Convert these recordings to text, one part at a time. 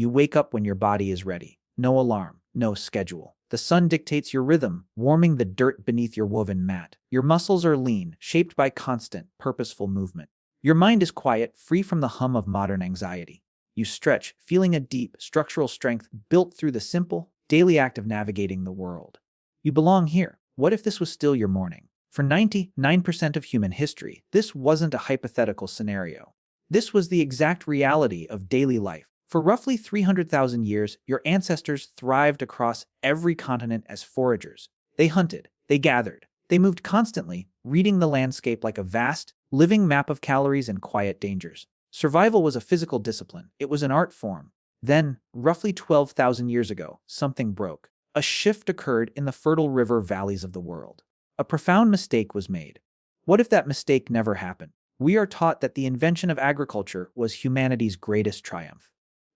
You wake up when your body is ready. No alarm, no schedule. The sun dictates your rhythm, warming the dirt beneath your woven mat. Your muscles are lean, shaped by constant, purposeful movement. Your mind is quiet, free from the hum of modern anxiety. You stretch, feeling a deep, structural strength built through the simple, daily act of navigating the world. You belong here. What if this was still your morning? For 99% of human history, this wasn't a hypothetical scenario. This was the exact reality of daily life. For roughly 300,000 years, your ancestors thrived across every continent as foragers. They hunted, they gathered, they moved constantly, reading the landscape like a vast, living map of calories and quiet dangers. Survival was a physical discipline. It was an art form. Then, roughly 12,000 years ago, something broke. A shift occurred in the fertile river valleys of the world. A profound mistake was made. What if that mistake never happened? We are taught that the invention of agriculture was humanity's greatest triumph.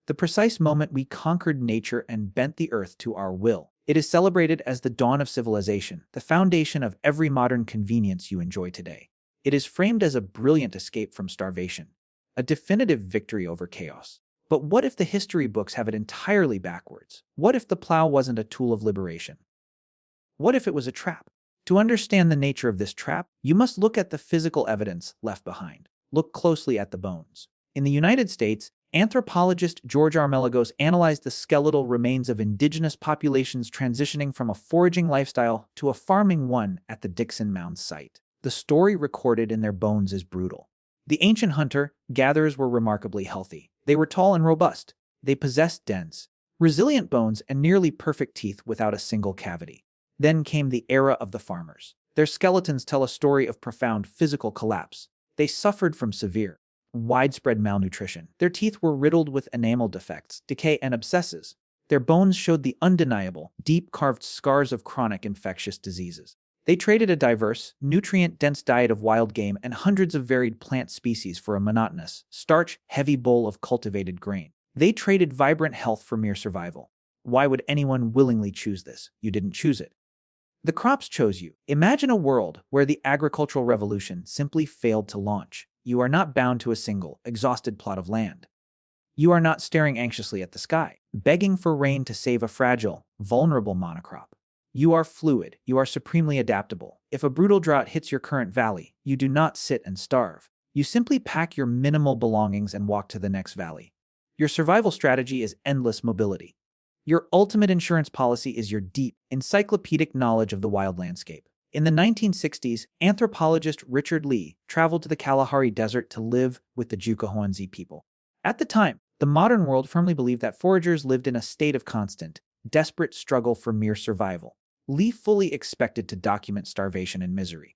The precise moment we conquered nature and bent the earth to our will. It is celebrated as the dawn of civilization, the foundation of every modern convenience you enjoy today. It is framed as a brilliant escape from starvation, a definitive victory over chaos. But what if the history books have it entirely backwards? What if the plow wasn't a tool of liberation? What if it was a trap? To understand the nature of this trap, you must look at the physical evidence left behind. Look closely at the bones. In the United States, anthropologist George Armelagos analyzed the skeletal remains of indigenous populations transitioning from a foraging lifestyle to a farming one at the Dixon Mound site. The story recorded in their bones is brutal. The ancient hunter-gatherers were remarkably healthy. They were tall and robust. They possessed dense, resilient bones and nearly perfect teeth without a single cavity. Then came the era of the farmers. Their skeletons tell a story of profound physical collapse. They suffered from severe, widespread malnutrition. Their teeth were riddled with enamel defects, decay, and abscesses. Their bones showed the undeniable, deep-carved scars of chronic infectious diseases. They traded a diverse, nutrient-dense diet of wild game and hundreds of varied plant species for a monotonous, starch-heavy bowl of cultivated grain. They traded vibrant health for mere survival. Why would anyone willingly choose this? You didn't choose it. The crops chose you. Imagine a world where the agricultural revolution simply failed to launch. You are not bound to a single, exhausted plot of land. You are not staring anxiously at the sky, begging for rain to save a fragile, vulnerable monocrop. You are fluid. You are supremely adaptable. If a brutal drought hits your current valley, you do not sit and starve. You simply pack your minimal belongings and walk to the next valley. Your survival strategy is endless mobility. Your ultimate insurance policy is your deep, encyclopedic knowledge of the wild landscape. In the 1960s, anthropologist Richard Lee traveled to the Kalahari Desert to live with the Jukahoanzi people. At the time, the modern world firmly believed that foragers lived in a state of constant, desperate struggle for mere survival. Lee fully expected to document starvation and misery.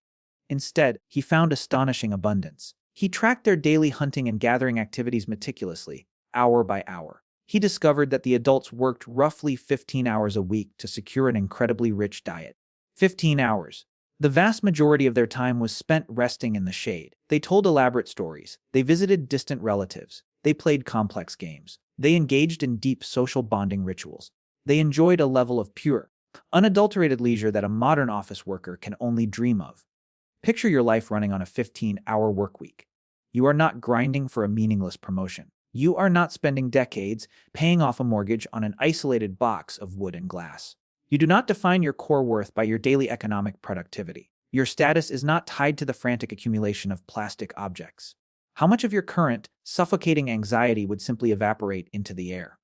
Instead, he found astonishing abundance. He tracked their daily hunting and gathering activities meticulously, hour by hour. He discovered that the adults worked roughly 15 hours a week to secure an incredibly rich diet. 15 hours. The vast majority of their time was spent resting in the shade. They told elaborate stories. They visited distant relatives. They played complex games. They engaged in deep social bonding rituals. They enjoyed a level of pure, unadulterated leisure that a modern office worker can only dream of. Picture your life running on a 15-hour work week. You are not grinding for a meaningless promotion. You are not spending decades paying off a mortgage on an isolated box of wood and glass. You do not define your core worth by your daily economic productivity. Your status is not tied to the frantic accumulation of plastic objects. How much of your current, suffocating anxiety would simply evaporate into the air?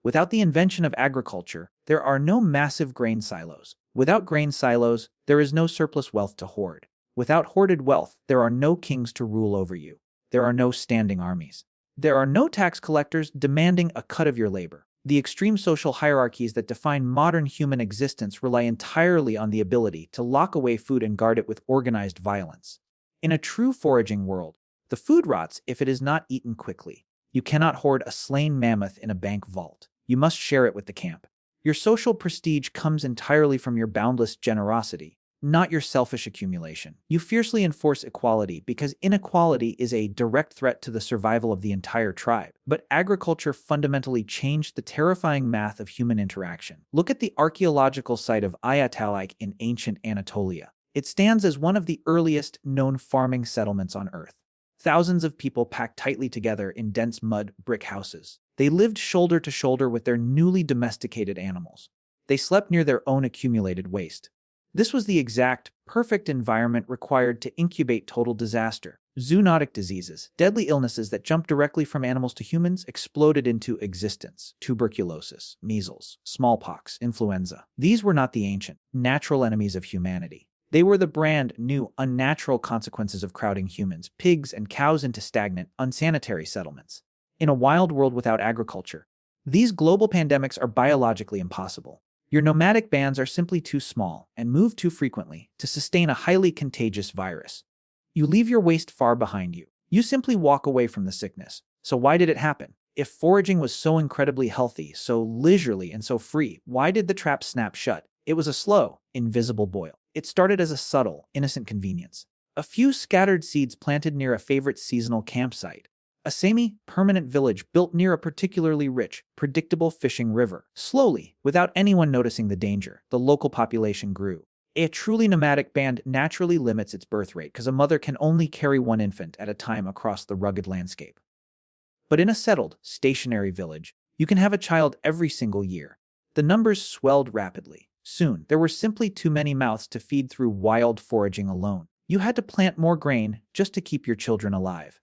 Without the invention of agriculture, there are no massive grain silos. Without grain silos, there is no surplus wealth to hoard. Without hoarded wealth, there are no kings to rule over you. There are no standing armies. There are no tax collectors demanding a cut of your labor. The extreme social hierarchies that define modern human existence rely entirely on the ability to lock away food and guard it with organized violence. In a true foraging world, the food rots if it is not eaten quickly. You cannot hoard a slain mammoth in a bank vault. You must share it with the camp. Your social prestige comes entirely from your boundless generosity, not your selfish accumulation. You fiercely enforce equality because inequality is a direct threat to the survival of the entire tribe. But agriculture fundamentally changed the terrifying math of human interaction. Look at the archaeological site of Ayatollah in ancient Anatolia. It stands as one of the earliest known farming settlements on Earth. Thousands of people packed tightly together in dense mud brick houses. They lived shoulder to shoulder with their newly domesticated animals. They slept near their own accumulated waste. This was the exact, perfect environment required to incubate total disaster. Zoonotic diseases, deadly illnesses that jumped directly from animals to humans, exploded into existence. Tuberculosis, measles, smallpox, influenza. These were not the ancient, natural enemies of humanity. They were the brand new, unnatural consequences of crowding humans, pigs, and cows into stagnant, unsanitary settlements. In a wild world without agriculture, these global pandemics are biologically impossible. Your nomadic bands are simply too small and move too frequently to sustain a highly contagious virus. You leave your waste far behind you. You simply walk away from the sickness. So why did it happen? If foraging was so incredibly healthy, so leisurely, and so free, why did the trap snap shut? It was a slow, invisible boil. It started as a subtle, innocent convenience. A few scattered seeds planted near a favorite seasonal campsite. A semi-permanent village built near a particularly rich, predictable fishing river. Slowly, without anyone noticing the danger, the local population grew. A truly nomadic band naturally limits its birth rate because a mother can only carry one infant at a time across the rugged landscape. But in a settled, stationary village, you can have a child every single year. The numbers swelled rapidly. Soon, there were simply too many mouths to feed through wild foraging alone. You had to plant more grain just to keep your children alive.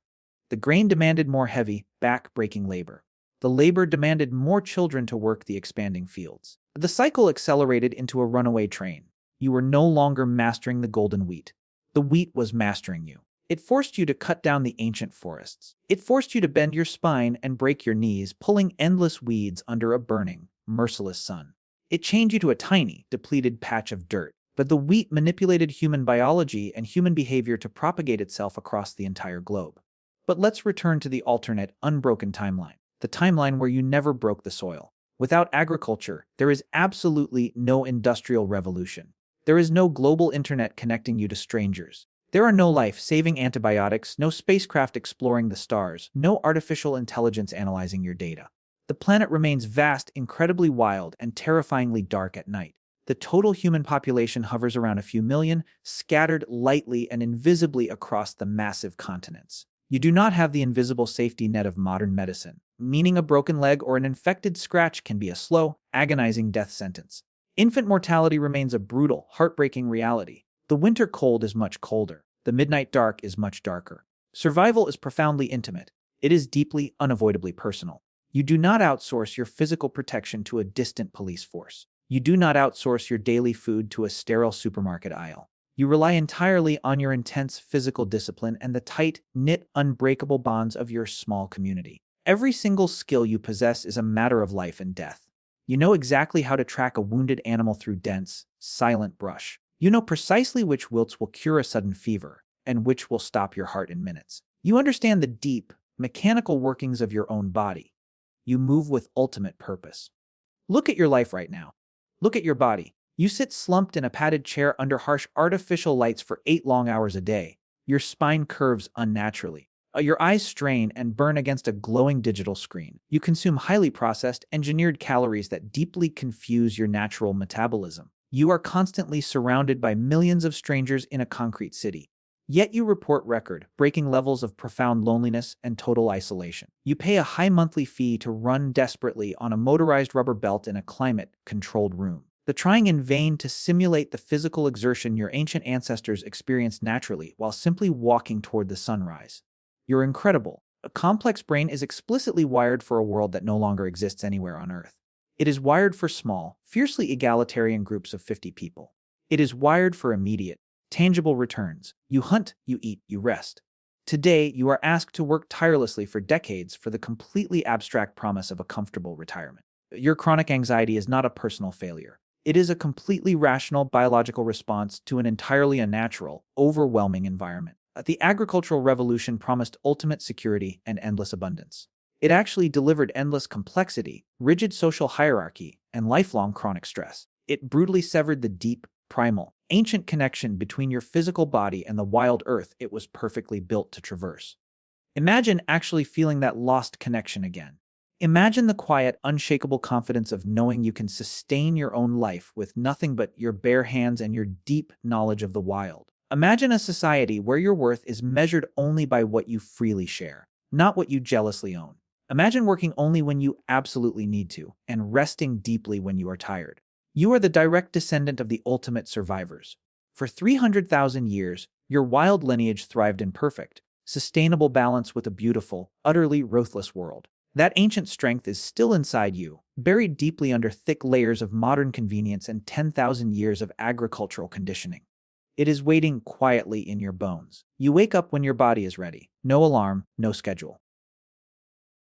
The grain demanded more heavy, back-breaking labor. The labor demanded more children to work the expanding fields. The cycle accelerated into a runaway train. You were no longer mastering the golden wheat. The wheat was mastering you. It forced you to cut down the ancient forests. It forced you to bend your spine and break your knees, pulling endless weeds under a burning, merciless sun. It chained you to a tiny, depleted patch of dirt. But the wheat manipulated human biology and human behavior to propagate itself across the entire globe. But let's return to the alternate, unbroken timeline. The timeline where you never broke the soil. Without agriculture, there is absolutely no industrial revolution. There is no global internet connecting you to strangers. There are no life-saving antibiotics, no spacecraft exploring the stars, no artificial intelligence analyzing your data. The planet remains vast, incredibly wild, and terrifyingly dark at night. The total human population hovers around a few million, scattered lightly and invisibly across the massive continents. You do not have the invisible safety net of modern medicine, meaning a broken leg or an infected scratch can be a slow, agonizing death sentence. Infant mortality remains a brutal, heartbreaking reality. The winter cold is much colder. The midnight dark is much darker. Survival is profoundly intimate. It is deeply, unavoidably personal. You do not outsource your physical protection to a distant police force. You do not outsource your daily food to a sterile supermarket aisle. You rely entirely on your intense physical discipline and the tight-knit, unbreakable bonds of your small community. Every single skill you possess is a matter of life and death. You know exactly how to track a wounded animal through dense, silent brush. You know precisely which wilts will cure a sudden fever and which will stop your heart in minutes. You understand the deep, mechanical workings of your own body. You move with ultimate purpose. Look at your life right now. Look at your body. You sit slumped in a padded chair under harsh artificial lights for 8 long hours a day. Your spine curves unnaturally. Your eyes strain and burn against a glowing digital screen. You consume highly processed, engineered calories that deeply confuse your natural metabolism. You are constantly surrounded by millions of strangers in a concrete city. Yet you report record-breaking levels of profound loneliness and total isolation. You pay a high monthly fee to run desperately on a motorized rubber belt in a climate-controlled room. Trying in vain to simulate the physical exertion your ancient ancestors experienced naturally while simply walking toward the sunrise. You're incredible. A complex brain is explicitly wired for a world that no longer exists anywhere on Earth. It is wired for small, fiercely egalitarian groups of 50 people. It is wired for immediate, tangible returns. You hunt, you eat, you rest. Today, you are asked to work tirelessly for decades for the completely abstract promise of a comfortable retirement. Your chronic anxiety is not a personal failure. It is a completely rational biological response to an entirely unnatural, overwhelming environment. The agricultural revolution promised ultimate security and endless abundance. It actually delivered endless complexity, rigid social hierarchy, and lifelong chronic stress. It brutally severed the deep, primal, ancient connection between your physical body and the wild earth it was perfectly built to traverse. Imagine actually feeling that lost connection again. Imagine the quiet, unshakable confidence of knowing you can sustain your own life with nothing but your bare hands and your deep knowledge of the wild. Imagine a society where your worth is measured only by what you freely share, not what you jealously own. Imagine working only when you absolutely need to, and resting deeply when you are tired. You are the direct descendant of the ultimate survivors. For 300,000 years, your wild lineage thrived in perfect, sustainable balance with a beautiful, utterly ruthless world. That ancient strength is still inside you, buried deeply under thick layers of modern convenience and 10,000 years of agricultural conditioning. It is waiting quietly in your bones. You wake up when your body is ready. No alarm, no schedule.